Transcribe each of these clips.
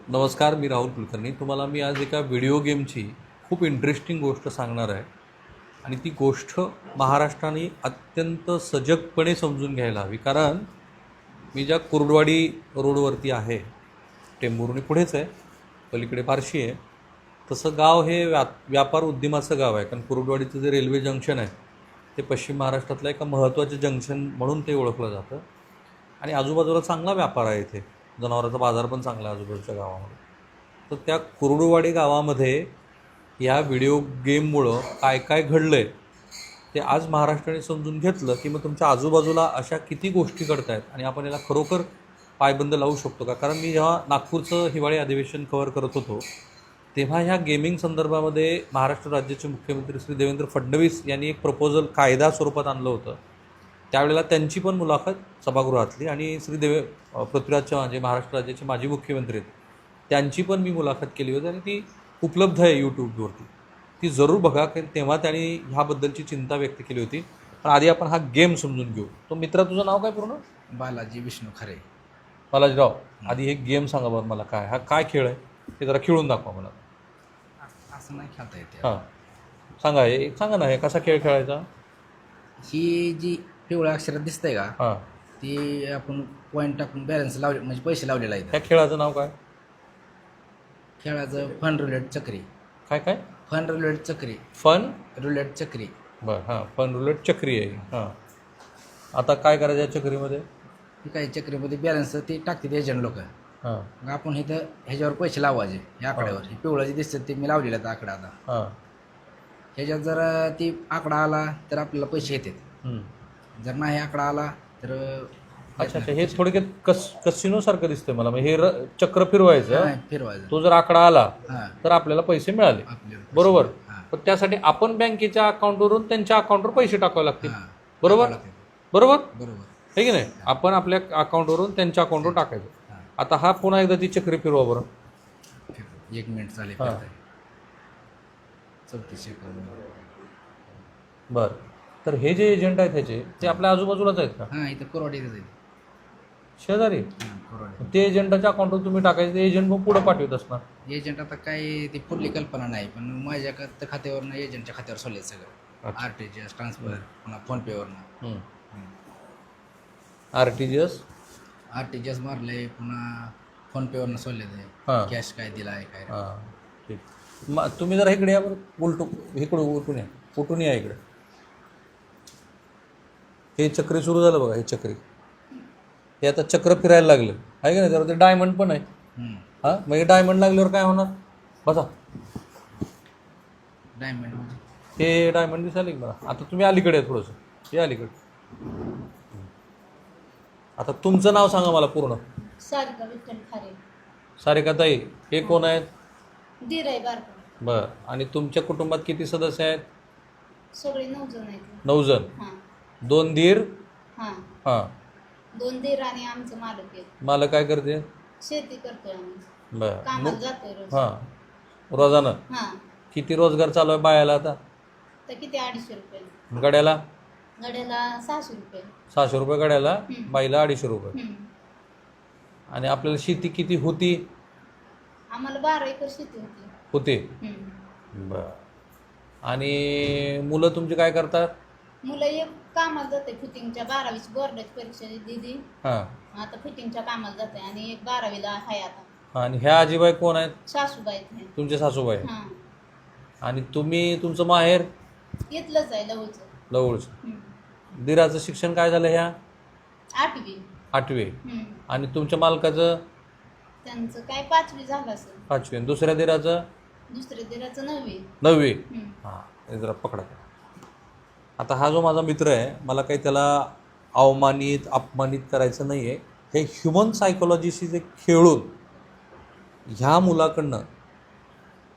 नमस्कार, मी राहुल कुलकर्णी. तुम्हाला मी आज एका व्हिडिओ गेमची खूप इंटरेस्टिंग गोष्ट सांगणार आहे आणि ती गोष्ट महाराष्ट्राने अत्यंत सजगपणे समजून घ्यायला हवी. कारण मी ज्या कुर्डवाडी रोडवरती आहे, टेंभुर्णी पुढेच आहे, पलीकडे बार्शी आहे, तसं गाव हे व्यापार उद्यमाचं गाव आहे. कारण कुर्डवाडीचं जे रेल्वे जंक्शन आहे ते पश्चिम महाराष्ट्रातलं एका महत्त्वाचं जंक्शन म्हणून ते ओळखलं जातं आणि आजूबाजूला चांगला व्यापार आहे. इथे जनावरांचा बाजार पण चांगला आहे आजूबाजूच्या गावामध्ये. तर त्या कुर्डुवाडी गावामध्ये या व्हिडिओ गेममुळं काय काय घडलं आहे ते आज महाराष्ट्राने समजून घेतलं की मग तुमच्या आजूबाजूला अशा किती गोष्टी घडत आहेत आणि आपण याला खरोखर पायबंद लावू शकतो का. कारण मी जेव्हा नागपूरचं हिवाळी अधिवेशन कव्हर करत होतो तेव्हा ह्या गेमिंग संदर्भामध्ये महाराष्ट्र राज्याचे मुख्यमंत्री श्री देवेंद्र फडणवीस यांनी एक प्रपोजल कायदा स्वरूपात आणलं होतं. त्यावेळेला त्यांची पण मुलाखत सभागृहातली आणि पृथ्वीराज चव्हाण जे महाराष्ट्र राज्याचे माजी मुख्यमंत्री आहेत त्यांची पण मी मुलाखत केली होती आणि ती उपलब्ध आहे यूट्यूबवरती. ती जरूर बघा, कारण तेव्हा त्यांनी ह्याबद्दलची चिंता व्यक्त केली होती. पण आधी आपण हा गेम समजून घेऊ. तो मित्रा, तुझं नाव काय पूर्ण? बालाजी विष्णू खरे. बालाजीराव, आधी हे गेम सांगा बरं मला, काय हा काय खेळ आहे ते जरा खेळून दाखवा मला. असं नाही खेळता येते. हां, सांगा, हे सांगा ना, हे कसा खेळ खेळायचा. ही जी पिवळ्या अक्षरात दिसतंय का, हां, ती आपण पॉईंट टाकून बॅलन्स लावले म्हणजे पैसे लावलेला आहे. त्या खेळाचं नाव काय? खेळाचं फन रुलेट चक्री. काय काय? फन रुलेट चक्री. फन रुलेट चक्री. बरं, हां, फन रुलेट चक्री आहे. हां, आता काय करायचं या चक्रीमध्ये? ही काही चक्रीमध्ये बॅलन्स ती टाकतात एजंट लोक. हां मग आपण इथं ह्याच्यावर पैसे लावायचे. ह्या आकड्यावर हे पिवळं जे दिसतं ते मी लावलेलं आहे आकडा. आता हां, ह्याच्यात जर ती आकडा आला तर आपल्याला पैसे येतात. जर नाही आकडा आला तर अच्छा अच्छा, हे थोडक्यात कसिनोसारखं दिसतंय मला. म्हणजे हे चक्र फिरवायचं, फिरवायचं. तो जर आकडा आला हां, तर आपल्याला पैसे मिळाले, आपल्याला बरोबर. हां, पण त्यासाठी आपण बँकेच्या अकाउंटवरून त्यांच्या अकाउंटवर पैसे टाकावे लागतील, हां, बरोबर बरोबर बरोबर. आहे की नाही. आपण आपल्या अकाउंटवरून त्यांच्या अकाउंटवर टाकायचं. हां. आता हा पुन्हा एकदा ती चक्री फिरवा बरं. 1 मिनिट चालेल. हां. 34 सेकंद. बरं, तर हे जे एजंट आहेत ह्याचे ते आपल्या आजूबाजूलाच आहेत का? हां, इथं कोरवाडीतच आहे. शेजारी? हां, कोरवाडी. ते एजंटाच्या अकाउंटवर तुम्ही टाकायचं, ते एजंट मग पुढं पाठवत असणार. एजंट आता काय ती पुढली कल्पना नाही, पण माझ्या खात्यावरनं एजंटच्या खात्यावर सोडले सगळं. अच्छा. RTGS ट्रान्सफर, पुन्हा फोनपेवरनं. RTGS RTGS मारले, पुन्हा फोनपेवरनं सोडले ते. हां कॅश काय दिला आहे काय. हां, ठीक. मग तुम्ही जरा इकडे या बरं, इकडं उलटून या, उलटून या इकडे. हे चक्री सुरू झालं बघा, हे चक्री, हे आता चक्र फिरायला लागलं आहे का नाही. त्यावर ते डायमंड पण आहे. हां, मग हे डायमंड लागल्यावर काय होणार? बसा, डायमंड म्हणजे हे डायमंड दिसायला की मला. आता तुम्ही अलीकडे आहे थोडंसं, हे अलीकडे. आता तुमचं नाव सांगा मला पूर्ण. सारिका विठ्ठल खारे. सारिकाताई, हे कोण आहेत? दीर आहे बारका. बरं, आणि तुमच्या कुटुंबात किती सदस्य आहेत? सगळे 9 जण आहेत. 9 जण. हां 2 दीर. हां, हां, 2 दीर आणि आमचं मालक आहे. मला काय करते? शेती करतोय आम्ही. बरं. कामाला जातोय रोज. हां, रोजानं हां, किती रोजगार चालू आहे बायाला आता? तर किती 250 रुपये गड्याला? गड्याला 600 रुपये. 600 रुपये गड्याला, हं. बाईला 250 रुपये. हं. आणि आपल्याला शेती किती होती? आम्हाला 12 एकर शेती होती. होते. हं. बरं. आणि मुलं तुमची काय करतात? मुलं एक कामाला जाते फिटिंगच्या, 12वीची बोर्डाची परीक्षा दिली. हां, आता फिटिंगच्या कामाला जाते आणि एक 12वीला आहे आता. आणि ह्या आजीबाई कोण आहेत? सासूबाई आहेत. तुमचे सासूबाई. हां, आणि तुम्ही, तुमचं माहेर? इथलंच आहे लवचं. जवळचं. हं. दिराचं शिक्षण काय झालं ह्या? 8वी. 8वी. हं. आणि तुमच्या मालकाचं? त्यांचं काय 5वी झालं असेल. 5वी. आणि दुसऱ्या दिराचं? दुसऱ्या दिराचं 9वी. 9वी. हं. हां, हे जरा पकडा. आता हा जो माझा मित्र आहे, मला काही त्याला अवमानित अपमानित करायचं नाही आहे. हे ह्युमन सायकोलॉजीशी जे खेळून ह्या मुलाकडनं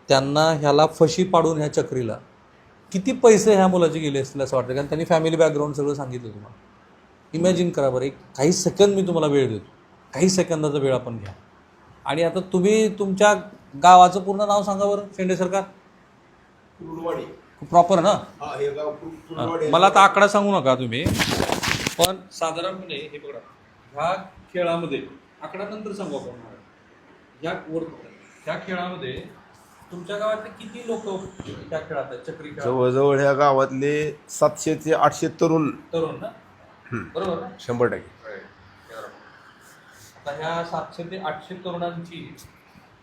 त्यांना ह्याला फशी पाडून ह्या चक्रीला किती पैसे ह्या मुलाचे गेले असतील असं वाटतं. कारण त्यांनी फॅमिली बॅकग्राऊंड सगळं सांगितलं तुम्हाला. इमॅजिन करा बरं, एक काही सेकंद मी तुम्हाला वेळ देतो, काही सेकंदाचा वेळ आपण घ्या. आणि आता तुम्ही तुमच्या गावाचं पूर्ण नाव सांगा बरं, शेंडे सरकार. कुर्डवाडी. प्रॉपर ना? हा, हे गाव कुर्डवाडी. मला आता आकडा सांगू नका तुम्ही, पण साधारणपणे हे बघा, ह्या खेळामध्ये आकडा नंतर सांगू आपण. त्या खेळामध्ये तुमच्या गावातले किती लोक त्या खेळात आहेत, चक्री खेळात? जवळजवळ ह्या गावातले 700 ते 800 तरुण तरुण ना, बरोबर ना? 100%. आता ह्या 700 ते 800 तरुणांची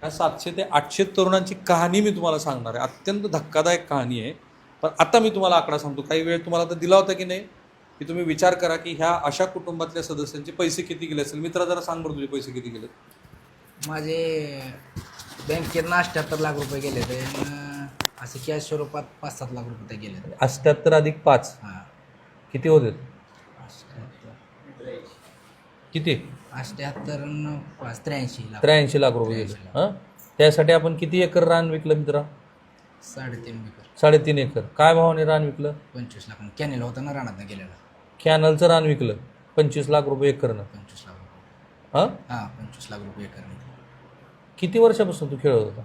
ह्या 700 ते 800 तरुणांची कहाणी मी तुम्हाला सांगणार आहे. अत्यंत धक्कादायक कहाणी आहे. पण आता मी तुम्हाला आकडा सांगतो. काही वेळ तुम्हाला तर दिला होता की नाही, की तुम्ही विचार करा की ह्या अशा कुटुंबातल्या सदस्यांचे पैसे किती गेले असेल. मित्रा जरा सांग बरं, तुझे पैसे किती गेले? माझे बँकेत 78 लाख रुपये गेले ते, असे कॅश स्वरूपात 5-7 लाख रुपये गेले. 78 अधिक 5 हां, किती होते? 78 किती? 78 न 5 83 लाख. 83 लाख रुपये गेले. हां, त्यासाठी आपण किती एकर रान विकलं मित्रा? 3.5 एकर. 3.5 एकर. काय भावाने रान विकलं? 25 लाख. कॅनेल होता ना रानात गेलेला. कॅनलचं रान विकलं 25 लाख रुपये एकरनं. 25 लाख रुपये. हां, 25 लाख रुपये एकर. किती वर्षापासून तू खेळत होता?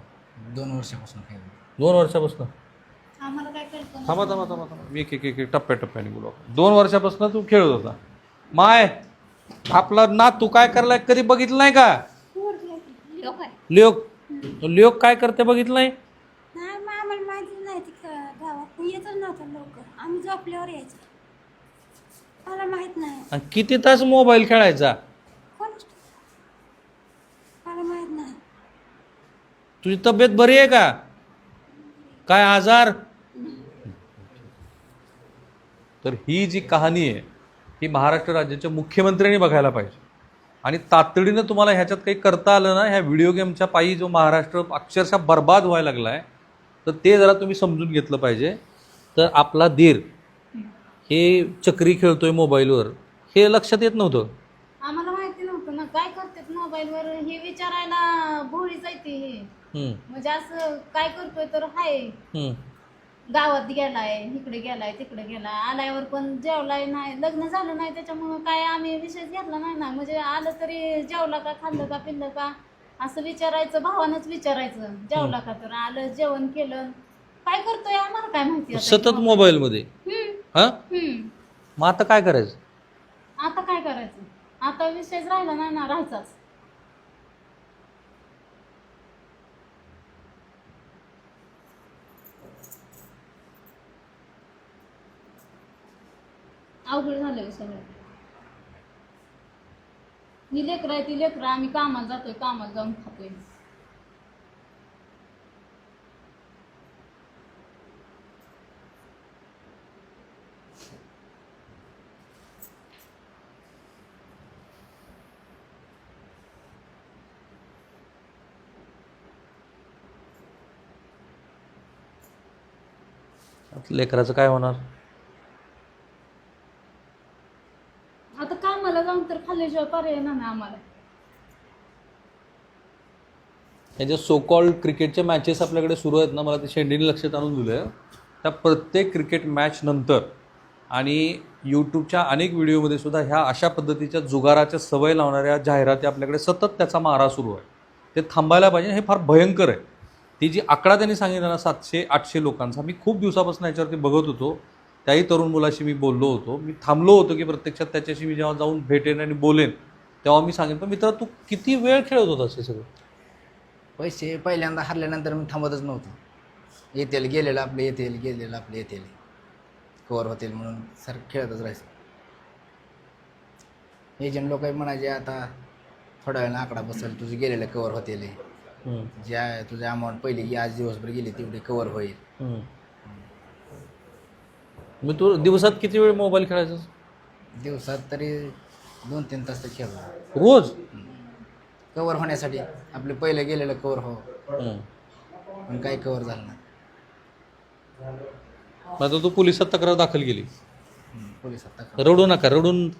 2 वर्षापासून खेळ. 2 वर्षापासून? आम्हाला काय कळतं थांबा. मी एक टप्प्याटप्प्याने बोलू. 2 वर्षापासून तू खेळत होता. माय, आपला नात तू काय करलाय कधी बघितलं नाही का? लोक आहे. लोक काय करते बघितलं नाही? नाही मग आम्हाला माहिती नाही ती गावात येतच नव्हतं लवकर. आम्ही झोपल्यावर यायचो. मला माहित नाही. आणि किती तास मोबाईल खेळायचा? कोण मला माहित नाही. तुझी तब्येत बरी आहे का? काय आजार? तर ही जी कहाणी आहे ही महाराष्ट्र राज्याच्या मुख्यमंत्र्यांनी बघायला पाहिजे. आणि तातडीनं तुम्हाला ह्याच्यात काही करता आलं ना, ह्या व्हिडिओ गेमच्या पायी जो महाराष्ट्र अक्षरशः बर्बाद व्हायला लागला आहे, तर ते जरा तुम्ही समजून घेतलं पाहिजे. तर आपला धीर हे चक्री खेळतोय मोबाईलवर हे लक्षात येत नव्हतं. आम्हाला माहिती नव्हतं ना काय करतात मोबाईलवर हे विचारायला भोळीच आहे ती हे. म्हणजे असं काय करतोय तर हाय गावात गेलाय, इकडे गेलाय, तिकडे गेलाय, आल्यावर पण जेवलाय नाही, लग्न झालं नाही, त्याच्यामुळं काय आम्ही विषय घेतला नाही ना. म्हणजे आलं तरी जेवला का, खाल्लं का, पिल्लं का असं विचारायचं, भावानंच विचारायचं. जेवला का, तर आलं, जेवण केलं, काय करतोय आम्हाला काय माहिती आता. सतत मोबाईलमध्ये. हा, मग आता काय करायचं? आता काय करायचं? आता विषयच राहिला नाही ना, राहायचाच. अवघड झालं सगळं. ही लेकरं आहे, ती लेकरं आम्ही कामाला जातोय, कामाला जाऊन खातोय. लेकराचं काय होणार? आता कामाला जाऊन तर खाल्ल्याशिवाय पर्याय नाही आम्हाला. हे जे सो कॉल्ड क्रिकेटच्या मॅचेस आपल्याकडे सुरू आहेत ना, मला ते शेंडीने लक्षात आणून दिलं आहे. त्या प्रत्येक क्रिकेट मॅच नंतर आणि यूट्यूबच्या अनेक व्हिडिओमध्ये सुद्धा ह्या अशा पद्धतीच्या जुगाराच्या सवय लावणाऱ्या जाहिराती आपल्याकडे सतत त्याचा मारा सुरू आहे. ते थांबायला पाहिजे. हे फार भयंकर आहे. ती जी आकडा त्यांनी सांगितला ना 700-800 लोकांचा, मी खूप दिवसापासून याच्यावरती बघत होतो. त्याही तरुण मुलाशी मी बोललो होतो. मी थांबलो होतो की प्रत्यक्षात त्याच्याशी मी जेव्हा जाऊन भेटेन आणि बोलेन तेव्हा मी सांगेन. पण मित्रा, तू किती वेळ खेळत होतास हे सगळं? पैसे पहिल्यांदा हरल्यानंतर मी थांबतच नव्हतो. येतील गेलेलं आपले, येतील गेलेलं आपले, येतील कवर होतील म्हणून सर खेळतच राहायचं. एजंट लोक म्हणायचे आता थोड्या वेळानं आकडा बसेल, तुझे गेलेलं कवर होतील, ज्या तुझे अमाऊंट पहिली की आज दिवसभर गेली तेवढी कवर होईल. मग तू दिवसात किती वेळ मोबाईल खेळायचा? दिवसात तरी 2-3 तास तर खेळलो रोज. कवर होण्यासाठी. आपले पहिले गेलेलं कवर हो, पण काही कवर झालं नाही. आता तू पोलिसात तक्रार दाखल केली. पोलिसात रडू नका. रडून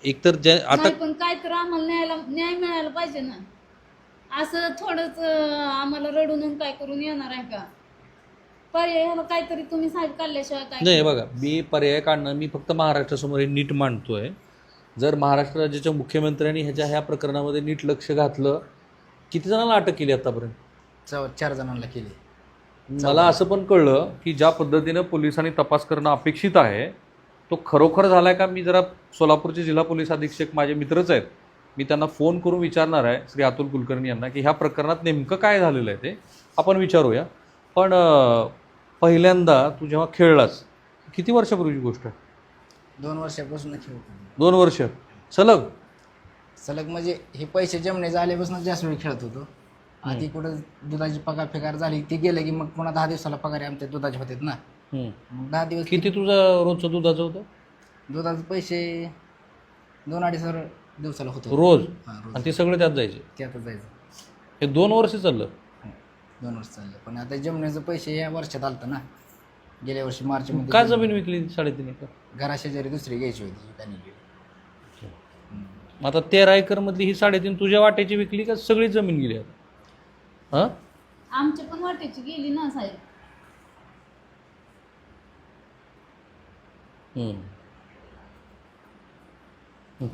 एकतर आता नाही, पण काय तर आम्हाला न्याय मिळायला पाहिजे ना. असं थोडंच आम्हाला रडून काय करून येणार आहे का? पर्याय ह्याला काहीतरी तुम्ही साहेब काढल्याशिवाय काय नाही. बघा, मी पर्याय काढणं, मी फक्त महाराष्ट्रासमोर हे नीट मांडतोय. जर महाराष्ट्र राज्याच्या मुख्यमंत्र्यांनी ह्या प्रकरणामध्ये नीट लक्ष घातलं. किती जणांना अटक केली आतापर्यंत? 4 जणांना केली. मला असं पण कळलं की ज्या पद्धतीनं पोलिसांनी तपास करणं अपेक्षित आहे तो खरोखर झाला आहे का? मी जरा सोलापूरचे जिल्हा पोलीस अधीक्षक माझे मित्रच आहेत, मी त्यांना फोन करून विचारणार आहे श्री अतुल कुलकर्णी यांना की ह्या प्रकरणात नेमकं काय झालेलं आहे ते आपण विचारूया. पण पहिल्यांदा तू जेव्हा खेळलास किती वर्षापूर्वीची गोष्ट आहे? 2 वर्षापासून खेळतो. 2 वर्ष सलग? सलग म्हणजे हे पैसे जमणे झाल्यापासून जास्त वेळ खेळत होतो. आधी कुठं दुधाची पगार फेकार झाली ती गेलं की मग पुन्हा 10 दिवसाला पगार आमच्या दुधाचे होतात ना. मग 10 दिवस किती तुझं रोजचं दुधाचं होतं? दुधाचे पैसे 2-2.5 हजार दिवसाला होतो रोज? हां रोज. आणि ते सगळे त्यात जायचे? त्यातच जायचं. हे 2 वर्ष चाललं? 2 वर्ष चाललं. पण आता जमण्याचं पैसे या वर्षात आलतं ना. गेल्या वर्षी मार्चमध्ये. का जमीन विकली 3.5 एकर? घराशेजारी दुसरी घ्यायची होती त्यांनी गेली. आता 13 एकरमधली ही 3.5 तुझ्या वाट्याची विकली का सगळी जमीन गेली आता? हां आमच्या पण वाटेची गेली ना साहेब.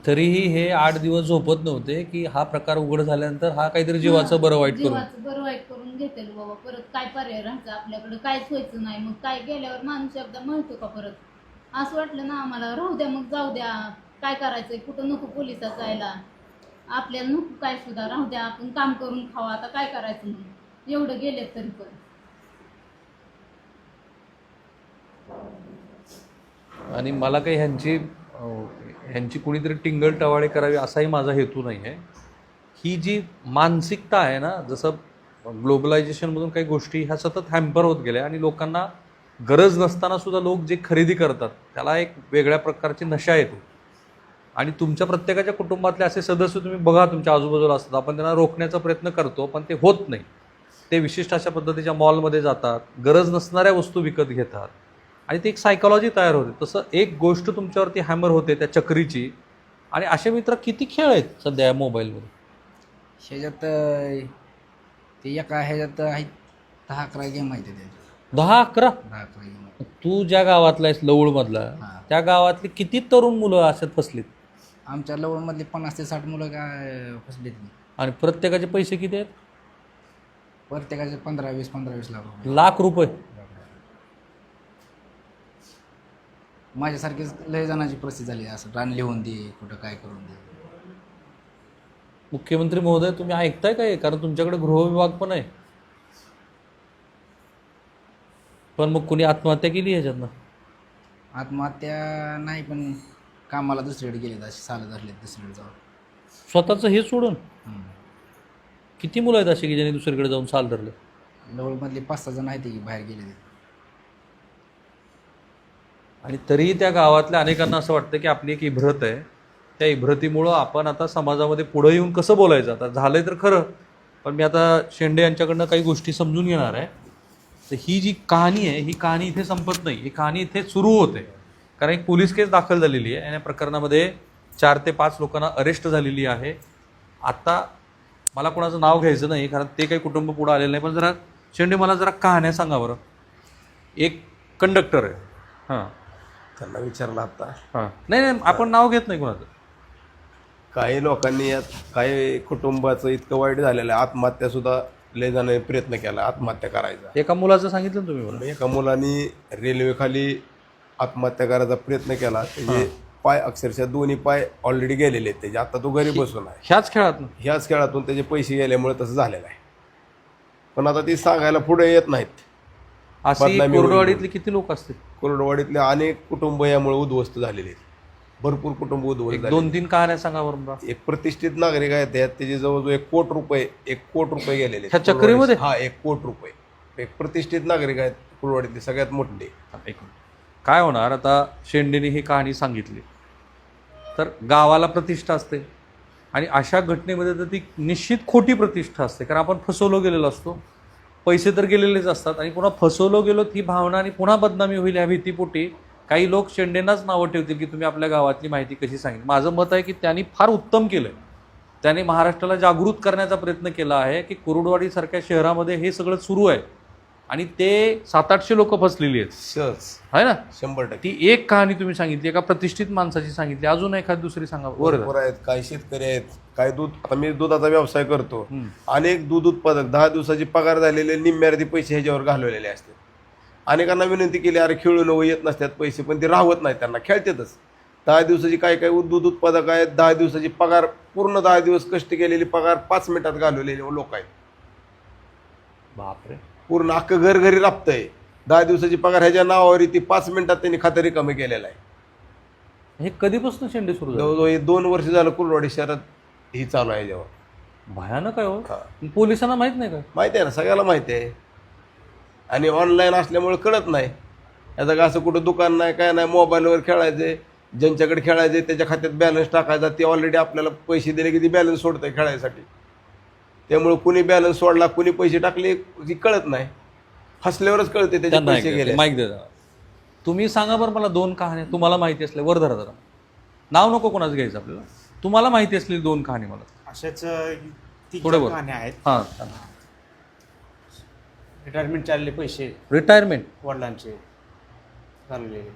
तरीही हे 8 दिवस झोपत नव्हते की हा प्रकार उघड झाल्यानंतर हा काहीतरी जीवाचं बरं वाईट करून. जीवाचं बरं वाईट करून घेतेल बाबा. परत काय पर्याय राहायचं आपल्याकडे? काहीच व्हायचं नाही. मग काय गेल्यावर माणूस एकदा म्हणतो का परत? असं वाटलं ना आम्हाला, राहू द्या मग, जाऊ द्या, काय करायचंय, कुठं नको पोलिसात जायला, आपल्याला नको काय सुद्धा, राहू द्या, आपण काम करून खावा, आता काय करायचं म्हणून एवढं गेलेत तरी पण. आणि मला काही ह्यांची कुणीतरी टिंगल टवाळे करावी असाही माझा हेतू नाही आहे. ही जी मानसिकता आहे ना, जसं ग्लोबलायझेशनमधून काही गोष्टी ह्या सतत हॅम्पर होत गेल्या आणि लोकांना गरज नसताना सुद्धा लोक जे खरेदी करतात त्याला एक वेगळ्या प्रकारची नशा येते. आणि तुमच्या प्रत्येकाच्या कुटुंबातले असे सदस्य तुम्ही बघा तुमच्या आजूबाजूला असतात, आपण त्यांना रोखण्याचा प्रयत्न करतो पण ते होत नाही. ते विशिष्ट अशा पद्धतीच्या मॉलमध्ये जातात, गरज नसणाऱ्या वस्तू विकत घेतात आणि ती एक सायकॉलॉजी तयार होते. तसं एक गोष्ट तुमच्यावरती हॅमर होते त्या चक्रीची. आणि असे मित्र किती खेळ आहेत सध्या या मोबाईलमध्ये? ह्याच्यात ते एका ह्याच्यात आहेत 10-11 गेम आहेत त्याच्यात. 10-11? 10-11 गेम. तू ज्या गावातला आहेस लवळमधला, हां. त्या गावातली किती तरुण मुलं अशात फसलीत? आमच्या लवणमधली 50 ते 60 मुलं काय फसलीत. आणि प्रत्येकाचे पैसे किती आहेत? प्रत्येकाचे 15-20 लाख रुपये. लाख रुपये? माझ्यासारखीच लय जणांची परिस्थिती झाली. असं रान लिहून दे, कुठं काय करून दे. मुख्यमंत्री महोदय तुम्ही ऐकताय काय? कारण तुमच्याकडे गृहविभाग पण आहे. पण मग कुणी आत्महत्या केली ह्याच्यातनं? आत्महत्या नाही, पण कामाला दुसरीकडे गेलेत, असे सालं धरलेत दुसरीकडे जाऊन. स्वतःचं हे सोडून? किती मुलं आहेत अशी की ज्यांनी दुसरीकडे जाऊन साल धरले? लवळमधले 5-6 जण आहेत की बाहेर गेले. आणि तरीही त्या गावातल्या अनेकांना असं वाटतं की आपली एक इब्रत आहे, त्या इब्रतीमुळं आपण आता समाजामध्ये पुढं येऊन कसं बोलायचं. आता झालंय तर खरं, पण मी आता शेंडे यांच्याकडनं काही गोष्टी समजून घेणार आहे. तर ही जी कहाणी आहे ही कहाणी इथे संपत नाही, ही कहाणी इथे सुरू होते. कारण एक पोलीस केस दाखल झालेली आहे आणि या प्रकरणामध्ये 4 ते 5 लोकांना अरेस्ट झालेली आहे. आता मला कोणाचं नाव घ्यायचं नाही कारण ते काही कुटुंब पुढं आलेलं नाही, पण जरा शेंडे मला जरा कहाण्या सांगा बरं. एक कंडक्टर आहे, हां, त्यांना विचारलं आता. हां, नाही आपण नाव घेत नाही कोणाचं. काही लोकांनी यात काही कुटुंबाचं इतकं वाईट झालेलं आहे, आत्महत्या सुद्धा लय जणांनी प्रयत्न केला आत्महत्या करायचा. एका मुलाचं सांगितलं ना तुम्ही मला. एका मुलांनी रेल्वेखाली आत्महत्या करायचा प्रयत्न केला. त्याचे पाय अक्षरशः दोन्ही पाय ऑलरेडी गेलेले आहेत त्याचे. आता तो घरी बसून आहे. ह्याच खेळातून त्याचे पैसे गेल्यामुळे तसं झालेलं आहे. पण आता ती सांगायला पुढे येत नाहीत. अशी कोरडवाडीतले किती लोक असतील? कोरडवाडीतले अनेक कुटुंब यामुळे उद्ध्वस्त झालेले आहेत. भरपूर कुटुंब उद्ध्वस्त झाले. 2-3 कहाण्या सांगा बरं. एक प्रतिष्ठित नागरिक आहेत त्यात, त्याचे जवळजवळ 1 कोट रुपये गेलेले. ह्या चक्रीमध्ये? हा, 1 कोट रुपये. एक प्रतिष्ठित नागरिक आहेत कुरवाडीतले, सगळ्यात मोठे. काय होणार आता? शेंडेने ही कहाणी सांगितली तर गावाला प्रतिष्ठा असते आणि अशा घटनेमध्ये तर ती निश्चित खोटी प्रतिष्ठा असते. कारण आपण फसवलो गेलेलो असतो, पैसे तर गेलेलेच असतात आणि पुन्हा फसवलो गेलो ही भावना आणि पुन्हा बदनामी होईल ह्या भीतीपोटी काही लोक शेंडेंनाच नावं ठेवतील की तुम्ही आपल्या गावातली माहिती कशी सांगितली. माझं मत आहे की त्यांनी फार उत्तम केलं. त्याने महाराष्ट्राला जागृत करण्याचा प्रयत्न केला आहे की कुरुडवाडीसारख्या शहरामध्ये हे सगळं सुरू आहे आणि ते 700-800 लोक फसलेली आहेत. सहज आहे ना? 100%. ती एक कहाणी तुम्ही सांगितली, एका प्रतिष्ठित माणसाची सांगितली. अजून एखादी दुसरी सांगा. बरोबर आहेत. काही शेतकरी आहेत, काही दूध, आता मी दुधाचा व्यवसाय करतो. अनेक दूध उत्पादक 10 दिवसाची पगार झालेले निम्म्यार्धी पैसे ह्याच्यावर घालवलेले असतात. अनेकांना विनंती केली, अरे खेळून येत नसतात पैसे, पण ते राहत नाहीत, त्यांना खेळतातच. 10 दिवसाची काही दूध उत्पादक आहेत, 10 दिवसाची पगार पूर्ण 10 दिवस कष्ट केलेली पगार 5 मिनिटात घालवलेले लोक आहेत. बापरे. पूर्ण अख्खं घर घरी राबतंय. 10 दिवसाची पगार ह्याच्या नावावर ती 5 मिनिटात त्यांनी खातं रिकामी केलेलं आहे. हे कधीपासून शेंडे सुरू झाले? जवळजवळ हे 2 वर्ष झालं कुलवाडी शहरात ही चालू आहे जेव्हा. भयानक आहे हो. हा. पोलिसांना माहित नाही का? माहिती आहे ना, सगळ्याला माहिती आहे. आणि ऑनलाईन असल्यामुळे कळत नाही. याचं का असं कुठं दुकान नाही, काय नाही, मोबाईलवर खेळायचे, ज्यांच्याकडे खेळायचे त्याच्या खात्यात बॅलन्स टाकायचा, ते ऑलरेडी आपल्याला पैसे दिले की ती बॅलन्स सोडतंय खेळायसाठी. त्यामुळे कुणी बॅलन्स सोडला, कुणी पैसे टाकले की कळत नाही. हसल्यावरच कळते त्याचे पैसे गेले. माईक दे जरा. तुम्ही सांगा बरं मला 2 कहाण्या तुम्हाला माहिती असल्या, वर धरा जरा, नाव नको कोणाचं घ्यायचं आपल्याला, तुम्हाला माहिती असलेली 2 कहाणी मला. अशाच थोडं बरं. कहाण्या आहेत. हां. रिटायरमेंट चालले पैसे रिटायरमेंट वडिलांचे घालवलेले,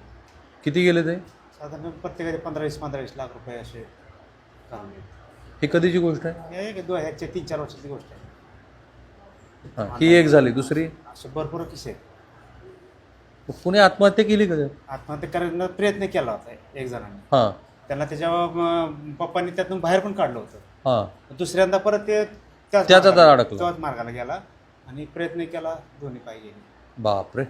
किती गेले ते? साधारण प्रत्येकाचे 15-20 लाख रुपये असे घालवले. ही कधीची गोष्ट आहे? हे 3-4 वर्षाची गोष्ट आहे. हां, ही एक झाली. दुसरी, असे भरपूर किस्से आहेत. कुणी आत्महत्या केली का? आत्महत्या करण्याचा प्रयत्न केला होता एक जणांनी. हां त्यांना त्याच्या पप्पांनी त्यातून बाहेर पण काढलं होतं. हां. दुसऱ्यांदा परत ते त्याचाच अडकला. त्याच मार्गाला गेला आणि प्रयत्न केला, दोन्ही पाय गेले. बापरे.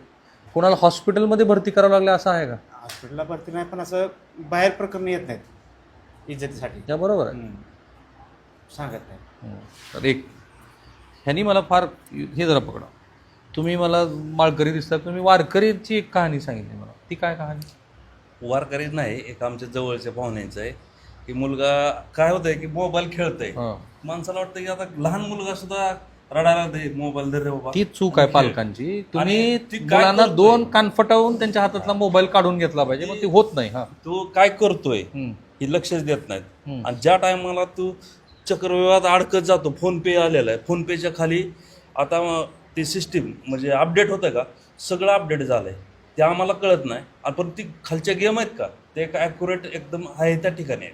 कोणाला हॉस्पिटलमध्ये भरती करावं लागलं असं आहे का? हॉस्पिटलला भरती नाही, पण असं बाहेर प्रकरण येत नाहीत इज्जतीसाठी. त्या बरोबर आहे. सांगत नाही. तर एक ह्यांनी मला फार हे जरा पकडा, तुम्ही मला माळकरी दिसतात, तुम्ही वारकरीची एक कहाणी सांगितली मला, ती काय कहाणी? वारकरी नाही, एक आमच्या जवळच्या पाहुण्यांचं आहे की मुलगा काय होतंय की मोबाईल खेळतंय. माणसाला वाटतं की आता लहान मुलगा सुद्धा रडायला दे, मोबाईल दे रे बाबा. ती चूक आहे पालकांची. तुम्ही ती काय मुलांना करतोय? 2 कानफटावून त्यांच्या हातातला मोबाईल काढून घेतला पाहिजे, मग ते होत नाही. हा, तो काय करतोय हे लक्षच देत नाहीत. आणि ज्या टायमाला तू चक्रव्यूहात अडकत जातो, फोन पे आलेला आहे, फोन पेच्या खाली आता ती सिस्टीम म्हणजे अपडेट होतं का, सगळं अपडेट झालं आहे, ते आम्हाला कळत नाही. पण ती खालच्या गेम आहेत का, ते एक ॲक्युरेट एकदम आहे त्या ठिकाणी आहे.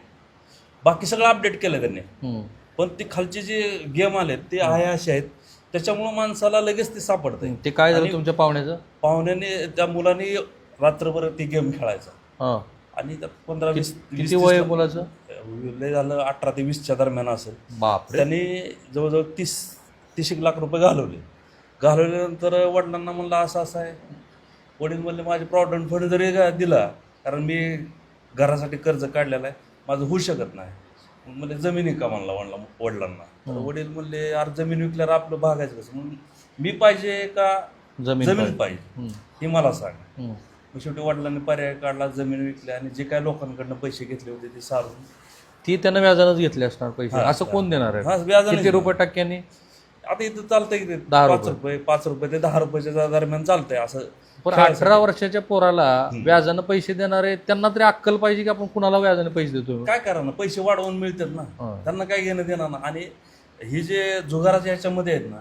बाकी सगळं अपडेट केलं त्यांनी, पण ती खालचे जे गेम आले ते आहे असे आहेत, त्याच्यामुळं माणसाला लगेच ते सापडतंय. ते काय झालं तुमच्या पाहुण्याचं? पाहुण्याने त्या मुलाने रात्रभर ती गेम खेळायचा आणि त्यात 15-20 किती वय आहे मुलाचं? लय झालं 18 ते 20च्या दरम्यान असेल. बापरे. त्यांनी जवळजवळ 30 लाख रुपये घालवल्यानंतर वडिलांना म्हणलं असं असं आहे. वडील म्हणले माझे प्रॉव्हिडंट फंड जरी दिला, कारण मी घरासाठी कर्ज काढलेलं आहे, माझं होऊ शकत नाही. म्हणजे जमिनी का म्हणला वडिलांना. तर वडील म्हणले यार जमीन विकल्यावर आपलं भागायचं कसं, म्हणून मी पाहिजे का जमीन पाहिजे हे मला सांग. मग शेवटी वडिलांनी पर्याय काढला, जमीन विकली आणि जे काय लोकांकडनं पैसे घेतले होते ते सारून ती त्यांना व्याजानंच घेतले असणार पैसे. असं कोण देणार आहे? किती रुपये टक्क्यांनी? आता इथं चालतंय की 5 रुपये ते 10 रुपयाच्या दरम्यान चालतंय असं. पण 18 वर्षाच्या पोराला व्याजानं पैसे देणारे त्यांना तरी अक्कल पाहिजे की आपण कुणाला व्याजाने पैसे देतो. काय करा ना, पैसे वाढवून मिळतात ना, त्यांना काय घेणं देणार ना. आणि ही जे जुगाराच्या ह्याच्यामध्ये आहेत ना,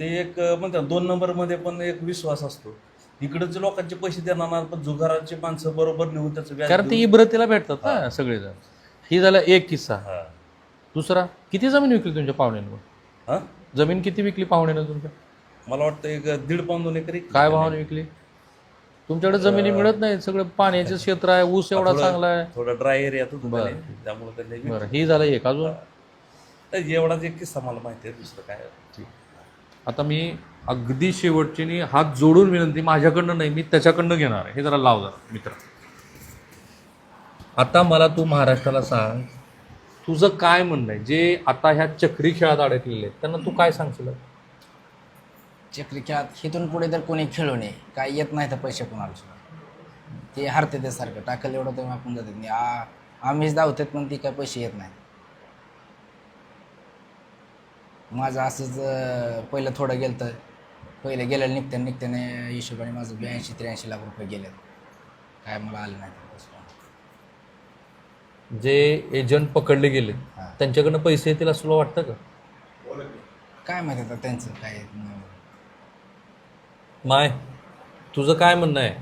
ते एक म्हणतात 2 नंबरमध्ये पण एक विश्वास असतो. इकडचे लोकांचे पैसे देणार ना, पण जुगाराचे माणसं बरोबर नेऊन त्याचं व्याज, कारण ते इब्रतीला भेटतात ना सगळेजण. ही झाला एक किस्सा. दुसरा, किती जमीन विकली तुमच्या पाहुण्यानं? जमीन किती विकली पाहुण्यानं तुमच्या? मला वाटतं 1.5 पाऊण 2 एकरी. काय भावाने विकली? तुमच्याकडे जमिनी मिळत नाही, सगळं पाण्याचं क्षेत्र आहे, ऊस एवढा चांगला आहे, थोडा ड्राय एरिया तो त्यामुळे त्यांनी. बरं, ही झालं एक. अजून एवढाच एक किस्सा मला माहिती आहे, दुसरं काय. आता मी अगदी शेवटची हात जोडून विनंती, माझ्याकडनं नाही, मी त्याच्याकडनं घेणार आहे. हे जरा लाव जरा मित्र. आता मला तू महाराष्ट्राला सांग, तुझं काय म्हणणं आहे जे आता ह्या चक्री खेळात अडकलेले आहेत त्यांना तू काय सांगशील? चक्री खेळात इथून पुढे तर कोणी खेळू नये, काय येत नाही तर पैसे कोणाला सुद्धा, ते हरते ते सारखं टाकलं एवढं तर आपण जातात नाही. आम्हीच धावतात पण ती काय पैसे येत नाही. माझं असंच पहिलं थोडं गेलं तर पहिलं गेलं निघत्याने हिशोबाने माझं 82-83 लाख रुपये गेले, काय मला आलं नाही. जे एजंट पकडले गेले त्यांच्याकडनं पैसे येतील असं तुला वाटतं का? काय माहिती आता त्यांचं काय. माय, तुझं काय म्हणणं आहे?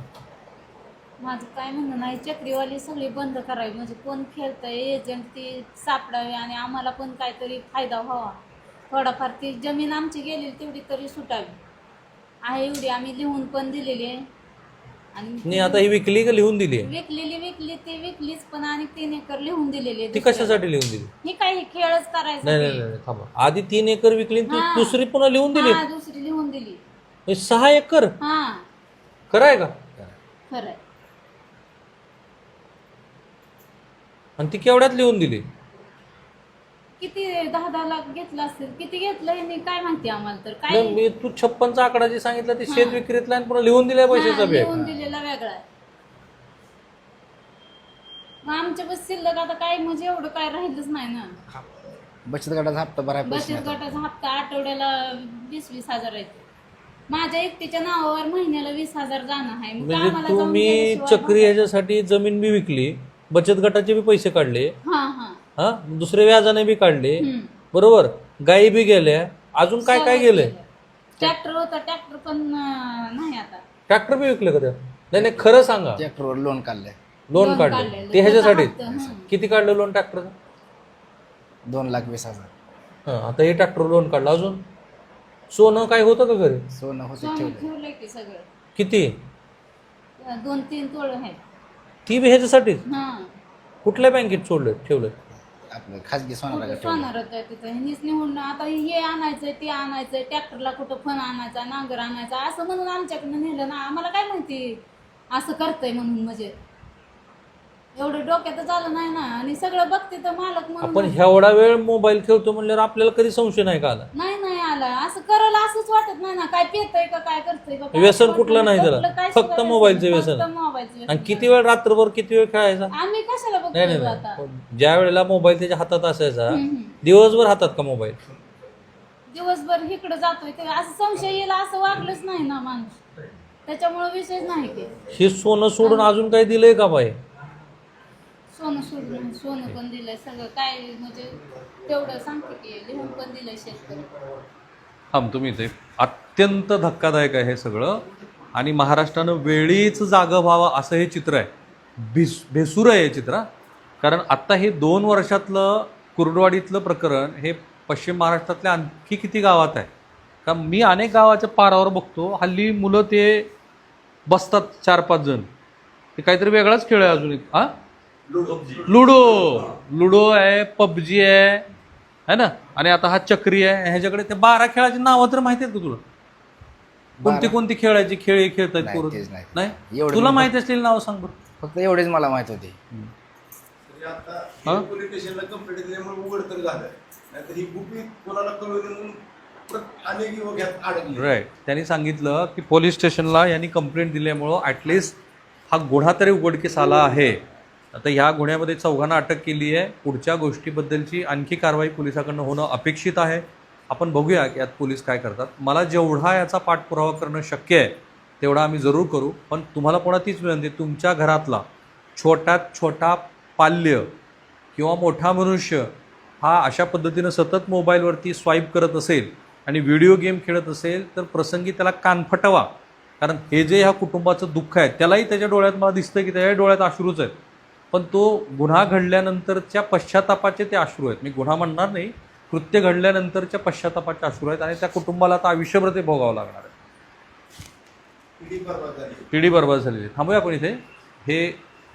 माझं काय म्हणणं नाही, चक्रीवाली सगळी बंद करावी, म्हणजे कोण खेळतंय एजंट ती सापडावी आणि आम्हाला पण काहीतरी फायदा व्हावा. थोडाफार ती जमीन आमची गेलेली तेवढी तरी सुटावी आहे, एवढी आम्ही लिहून पण दिलेली आहे आणि नाही आता ही विकली का लिहून दिली आहे? विकली ती विकलीच, पण आणि 3 एकर लिहून दिलेली आहे ती दुसऱ्याला. कशासाठी लिहून दिली? ही काय हे खेळच करायचा नाही नाही नाही थांबा, आधी 3 एकर विकली आणि ती हा. दुसरी पुन्हा लिहून दिली? हा दुसरी लिहून दिली. हे 6 एकर हा खरं आहे का? खरंय. आणि ती केवढ्यात लिहून दिली? किती 10-10 लाख घेतलं असेल, किती घेतलं हे काय माहिती आम्हाला तर काय. नाही, मी तू 56चा आकडा जे सांगितला ते शेत विक्रीतला आणि पुन्हा लिहून दिलाय पैशाचा बॅग. लिहून दिलेला वेगळा आहे. मग आमच्या बस शिल्लक आता काय म्हणजे एवढं काय राहिलंच नाही ना. बचत गटाचा हप्ता भराय पैसे बचत गटाचा हप्ता आठवड्याला 20-20 हजार आहे. माझ्या एकटीच्या नावावर महिन्याला 20,000 जाणं आहे. मग म्हणजे आम्हाला जाऊन तुम्ही गेल्याशिवाय चक्री ह्याच्यासाठी जमीन बी विकली, बचत गटाचे बी पैसे काढले, हा हा हा दुसरे व्याजाने बी काढले, बरोबर, गायी बी गेल्या, अजून काय काय गेलंय? ट्रॅक्टर होता, ट्रॅक्टर पण नाही आता. ट्रॅक्टर बी विकले का त्या? नाही नाही खरं सांगा. ट्रॅक्टरवर लोन काढलंय लोन काढलं काढलेलं. ते ह्याच्यासाठी? त्याचा हप्ता, किती काढलं लोन ट्रॅक्टरचं? 2,20,000. आता हे ट्रॅक्टर लोन काढलं. अजून सोनं काय होतं का घरी? सोनं होतं सोनं ठेवलं. ठेवलंय की सगळं. किती? 2-3 तोळ आहेत. ती बी ह्याच्यासाठी? हा कुठल्या बँकेत सोडलं ठेवलं? आपलं खाजगी सोनाला ठेवलं. सोनार होतं तिथं. ह्यांनीच निवडून आता हे आणायचंय ते आणायचंय, ट्रॅक्टरला कुठं फण आणायचा, नांगर आणायचा असं म्हणून आमच्याकडनं नेलं ना. आम्हाला काय माहिती असं करतंय म्हणून. म्हणजे एवढं डोक्यातच आलं नाही ना. आणि सगळं बघते तर मालक आपण म्हणून एवढा वेळ मोबाईल खेळतो म्हणल्यावर आपल्याला कधी संशय नाही का आला? नाही आला. असं करायला असंच वाटत नाही ना. काय पेतय का काय करतोय का काय व्यसन वाटत कुठलं नाही त्याला? कुठलं काय फक्त सुद्धा मोबाईलचं फक्त व्यसन. मोबाईलचं व्यसन. आणि किती वेळ रात्रभर किती वेळ खेळायचा? आम्ही कशाला नाही बघतोय नाही आता. नाही ज्या वेळेला मोबाईल त्याच्या हातात असायचा दिवसभर हातात का मोबाईल? दिवसभर इकडे जातोय ते असं संशय येईल असं वागलंच नाही ना माणूस. त्याच्यामुळे विषयच नाही ते. हे सोनं सोडून अजून काही दिलंय का बाई? सोनं सोडून सोनं पण दिलंय सगळं काय म्हणजे तेवढं सांगते की लिहून पण दिलंय शेतकरी. तुम्ही इथे अत्यंत धक्कादायक आहे हे सगळं. आणि महाराष्ट्रानं वेळीच जागं व्हावं असं हे चित्र आहे. भेसूर आहे हे चित्र. कारण आत्ता हे 2 वर्षातलं कुर्डवाडीतलं प्रकरण हे पश्चिम महाराष्ट्रातल्या आणखी किती गावात आहे का? मी अनेक गावाच्या पारावर बघतो हल्ली मुलं ते बसतात 4-5 जण. ते काहीतरी वेगळाच खेळ आहे. अजून एक लुडो आहे, पबजी आहे ना. आणि आता हा चक्री आहे. ह्याच्याकडे ते 12 खेळाची नावं तर माहिती आहेत का तुला? कोणती खेळायची खेळ खेळतात नाही, पोरं? तेच नाही. नाही एवढं तुला मी माहिती असलेली नावं सांग बरं. फक्त एवढेच मला माहित होते. हा? पोलीस स्टेशनला कंप्लेंट दिल्यामुळे उघड तर झालं. नाहीतर ही गुपित कोणाला कळवली म्हणून अनेक युवक यात अडकले. राईट. त्यांनी सांगितलं की पोलीस स्टेशनला यांनी कंप्लेंट दिल्यामुळं ॲटलिस्ट हा गुन्हा तरी उघडकीस आला आहे. आता ह्या गुन्ह्यामध्ये 4घांना अटक केली आहे. पुढच्या गोष्टीबद्दलची आणखी कारवाई पोलिसाकडनं होणं अपेक्षित आहे. आपण बघूया की यात पोलीस काय करतात. मला जेवढा याचा पाठपुरावा करणं शक्य आहे तेवढा आम्ही जरूर करू. पण तुम्हाला पुन्हा तीच विनंती, तुमच्या घरातला छोट्यात छोटा पाल्य किंवा मोठा मनुष्य हा अशा पद्धतीनं सतत मोबाईलवरती स्वाईप करत असेल आणि व्हिडिओ गेम खेळत असेल तर प्रसंगी त्याला कान फटवा. कारण हे जे ह्या कुटुंबाचं दुःख आहे त्यालाही त्याच्या डोळ्यात मला दिसतं की त्याच्या डोळ्यात अश्रूच आहेत. पण तो गुन्हा घडल्यानंतरच्या पश्चातापाचे ते अश्रू आहेत. मी गुन्हा म्हणणार नाही, कृत्य घडल्यानंतरच्या पश्चातापाचे अश्रू आहेत. आणि त्या कुटुंबाला आता आयुष्यभर ते भोगावं लागणार आहे. पिढी बर्बाद झालेली. थांबूया आपण इथे. हे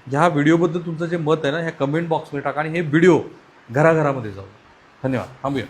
ह्या व्हिडिओबद्दल तुमचं जे मत आहे ना ह्या कमेंट बॉक्समध्ये टाका आणि हे व्हिडिओ घराघरामध्ये जाऊ. धन्यवाद. थांबूया.